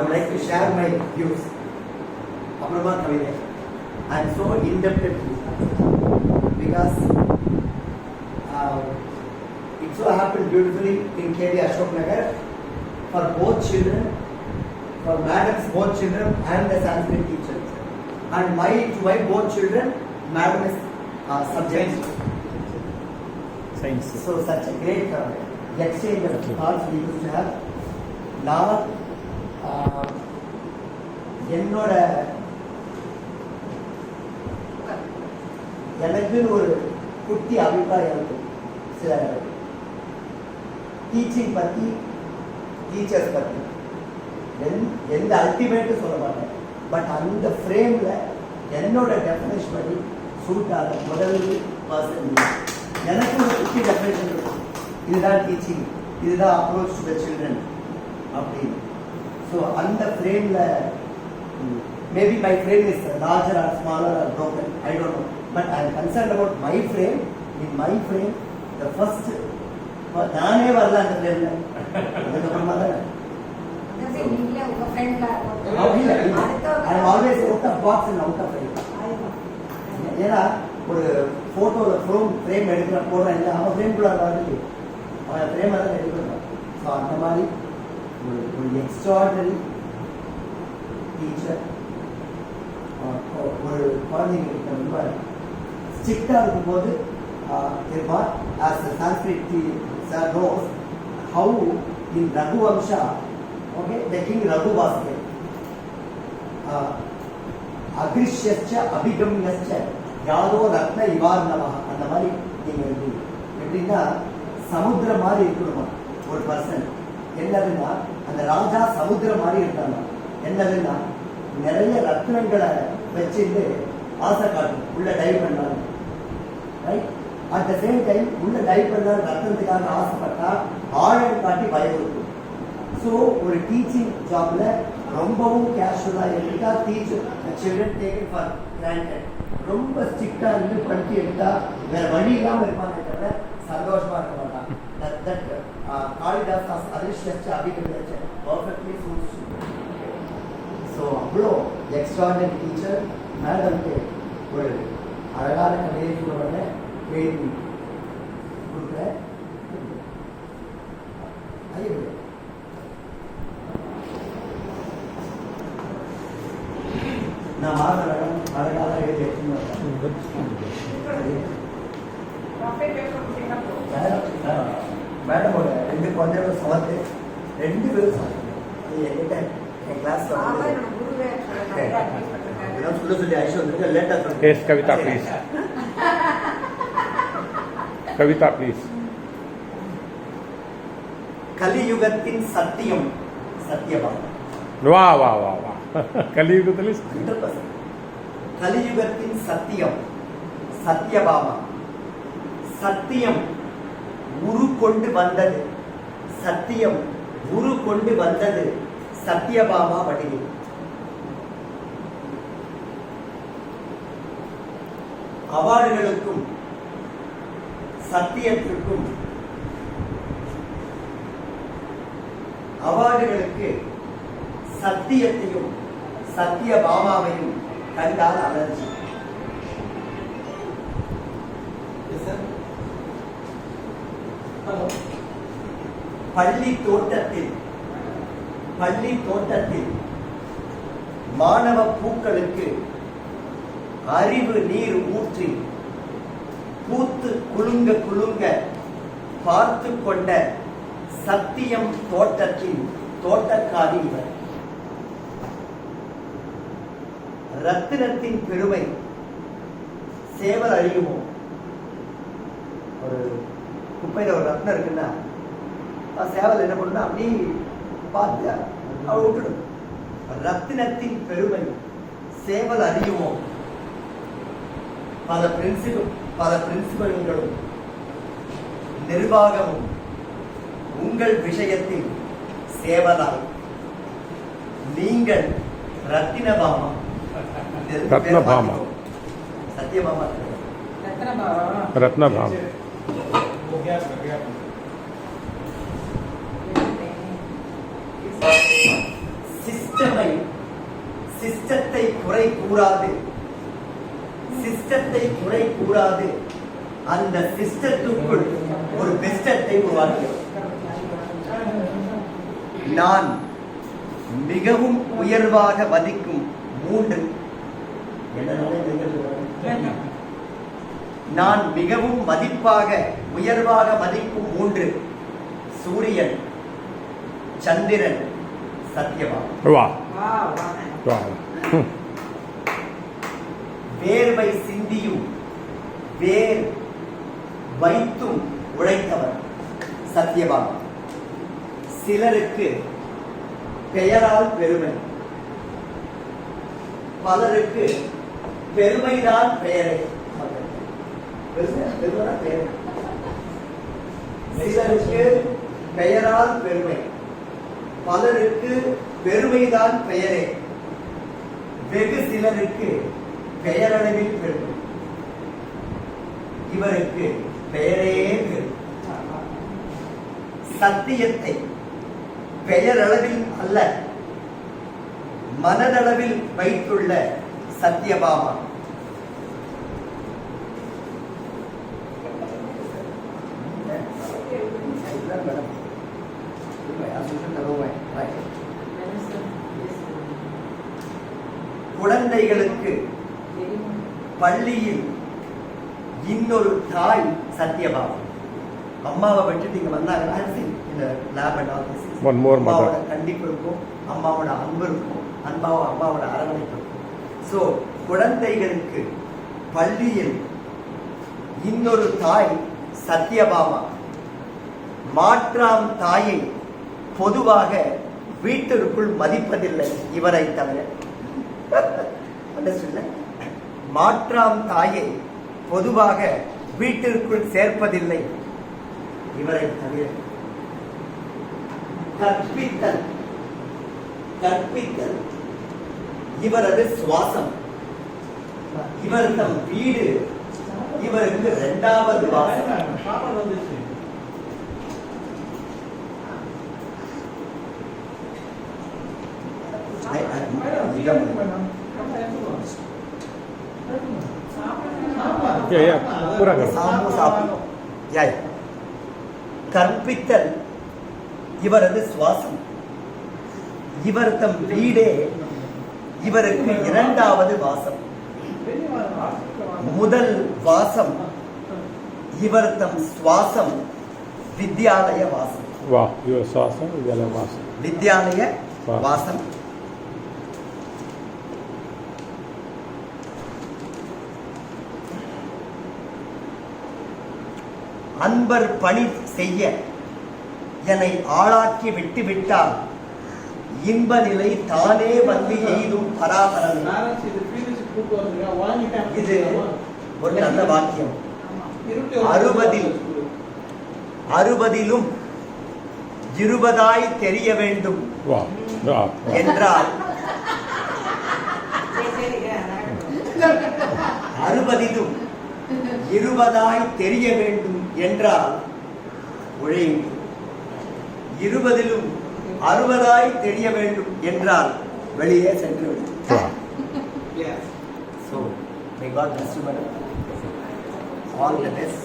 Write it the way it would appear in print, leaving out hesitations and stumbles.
I would like to share my views. Aprama Kavide. I am so indebted to you because it so happened beautifully in KV Ashok Nagar for both children, for madams both children and the Sanskrit teachers. And to my both children, madam is subject. Science. So such a great exchange of thoughts we used to have. Now, என்னோட எனக்குன்னு ஒரு குட்டி அபிப்பிராயம் இருக்கு சில teaching பற்றி, teachers பற்றி எந்த அல்டிமேட்டும் சொல்ல மாட்டேன். பட் அந்த ஃப்ரேமில் என்னோட டெஃபினேஷன் படி சூட் ஆக முதல் பர்சன் எனக்கு ஒரு குட்டி டெஃபினேஷன் இருக்கும். இதுதான் டீச்சிங், இதுதான் அப்ரோச் டு த சில்ட்ரன் அப்படின்னு. ஸோ அந்த ஃப்ரேமில் maybe my frame is larger or smaller or broken, I don't know. But I am concerned about my frame. In my frame the first நானே வரல அந்த ஃப்ரேமில், அதுக்கப்புறமா தான் always out of box and out of frame. ஏன்னா ஒரு ஃபோட்டோவில் frame எடுக்கிற போடுறேன் இல்லை, அவன் ஃப்ரேம்குள்ள வரது அவன் ஃப்ரேமை தான் ரெடி பண்ணுறான். ஸோ அந்த மாதிரி ஒரு எக்ஸ்ட்ராடனரி டீச்சர் ஒரு குழந்தைங்களுக்கு ரொம்ப ஸ்ட்ரிக்டாக இருக்கும்போது இருப்பார். As the Sanskrit sir knows how in Raghuvamsha, okay, the king Raghu was there. அகிருஷ்யச்ச அபிகம்யச்ச யாதோ ரத்ன இவார்ணவா. அந்த மாதிரி நீங்கள் இருக்கு. எப்படின்னா சமுத்திரம் மாதிரி இருக்கணுமா ஒரு பர்சன். என்னதுன்னா அந்த ராஜா சமுத்திரம் மாதிரி இருக்காங்க. என்னதுன்னா நிறைய ரத்னங்களை வச்சுட்டு ஆசை காட்டும் உள்ள டைவ் பண்ணாங்க. Right, at the same time உள்ள டைவ் பண்ண ரத்னத்துக்காக ஆசைப்பட்டா ஆழம் காட்டி பயம் இருக்கும். ஸோ ஒரு டீச்சிங் ஜாப்ல ரொம்பவும் கேஷுவலாக எடுத்தா teacher children taken for granted. ரொம்ப ஸ்ட்ரிக்டாக இருந்து படித்து எடுத்தா வேற வழி இல்லாமல் இருப்பாங்க தவிர சந்தோஷமா இருக்க மாட்டாங்க. காளிதாஸ் அதிர்ஷ்ட அபிகமிச்ச பர்ஃபெக்ட்லி சூட்ஸ். ஸோ அவ்வளோ எக்ஸ்ட்ராடனரி டீச்சர். மேடம்க்கு ஒரு அழகான கதையை சொல்லுவாங்க, எழுதி கொடுக்குறேன். நான் மாதம் அழகாக எழுதி எடுத்துன்னு மேடமோட 2 குழந்தையோட சமத்து 2 பேரும் சமத்து. என்கிட்ட என் கிளாஸ்ல சொல்ல சொல்லி ஐஷோ வந்து லேட்டா சொல்லுங்க. Yes Kavitha please. Kavitha please. கலியுகத்தின் சத்தியம் சத்தியபாமா. வா வா வா வா. கலியுகத்தில் 100%. கலியுகத்தின் சத்தியம் சத்தியபாமா. சத்தியம் உரு கொண்டு வந்தது, சத்தியம் உரு கொண்டு வந்தது சத்தியபாமா வடிவில். அவார்டுகளுக்கும் சத்தியத்திற்கும், அவார்டுகளுக்கு சத்தியத்தையும் சத்தியபாமாவையும் கண்டால் அலர்ஜி. பள்ளி தோட்டத்தில் மாணவ பூக்களுக்கு அறிவு நீர் ஊற்றி பூத்து குலுங்க குலுங்க பார்த்து கொண்ட சத்தியம் தோட்டத்தின் தோட்டக்காரி இவர். ரத்தினத்தின் பெருமை சேவல் அழியுமோ? ஒரு குப்பையில் ஒரு ரத்னம் இருக்குன்னா சேவல் என்ன பண்ணுன்னா அப்படி பார்த்து அவள் விட்டுடும். ரத்தினத்தின் பெருமை சேவல் அறியுமோ? பல பிரின்சிபல்களும் நிர்வாகமும் உங்கள் விஷயத்தில் சேவலால் நீங்கள் ரத்தினபாமா. ரத்னபாமா. சத்யபாமா. ரத்னபாமா. Sister சிஸ்டத்தை குறை கூறாது, சிஸ்டத்தை குறை கூறாது அந்த சிஸ்டத்துக்குள் ஒரு பெஸ்டத்தை உருவாக்குகிறது. நான் மிகவும் உயர்வாக மதிக்கும் 3 நான் மிகவும் உயர்வாக மதிக்கும் 3 சூரியன், சந்திரன், சத்யவான். வா வா. வேர்வை சிந்தியும் வேர் வைத்தும் உழைத்தவர் சத்யவான். சிலருக்கு பெயரால் பெருமை, பலருக்கு பெருமைதான் பெயரே. சிலருக்கு பெயரால் பெருமை, பலருக்கு பெருமைதான் பெயரே. வெகு சிலருக்கு பெயரளவில் பெருமை, இவருக்கு பெயரே பெருமை. சத்தியத்தை பெயரளவில் அல்ல மனதளவில் வைத்துள்ள சத்யபாமா. குழந்தைகளுக்கு பள்ளியில் இன்னொரு தாய் சத்யபாமா. அம்மாவை விட்டுட்டு இங்க வந்தாங்கன்னா இந்த லேப் அண்ட் ஆஃபீஸ் அம்மாவோட கண்டிப்பு இருக்கும், அம்மாவோட அன்பு இருக்கும், அம்மாவோட அரவணைப்பு இருக்கும். ஸோ குழந்தைகளுக்கு பள்ளியில் இன்னொரு தாய் சத்யபாமா. மாற்றாம் தாயை பொதுவாக வீட்டிற்குள் மதிப்பதில்லை இவரை தவிர. மாற்றாம் தாயை பொதுவாக வீட்டிற்குள் சேர்ப்பதில்லை இவரை தவிர. கற்பித்தல் இவரது சுவாசம். இவர் தம் வீடு இவருக்கு 2வது வாசம். கற்பித்தல் இவரது சுவாசம். இவர் தம் வீடே இவருக்கு 2வது வாசம். முதல் வாசம் இவர் தம் சுவாசம் வித்யாலய வாசம். வா, இவர் சுவாசம் வித்யாலய வாசம். வித்யாலய வாசம். அன்பர் பணி செய்ய என்னை ஆளாக்கி விட்டுவிட்டால் இன்ப நிலை தானே வந்து எய்தும் பராபரம். இது ஒரு நல்ல வாக்கியம். 60லும் 20ஆய் தெரிய வேண்டும் என்றால் 60லும் 20ஆய் தெரிய வேண்டும் என்றால் உழையுங்கள். 20லும் 60ஆய் தெரிய வேண்டும் என்றால் வெளியே சென்று விடும். So, may God bless you, madam. All the best.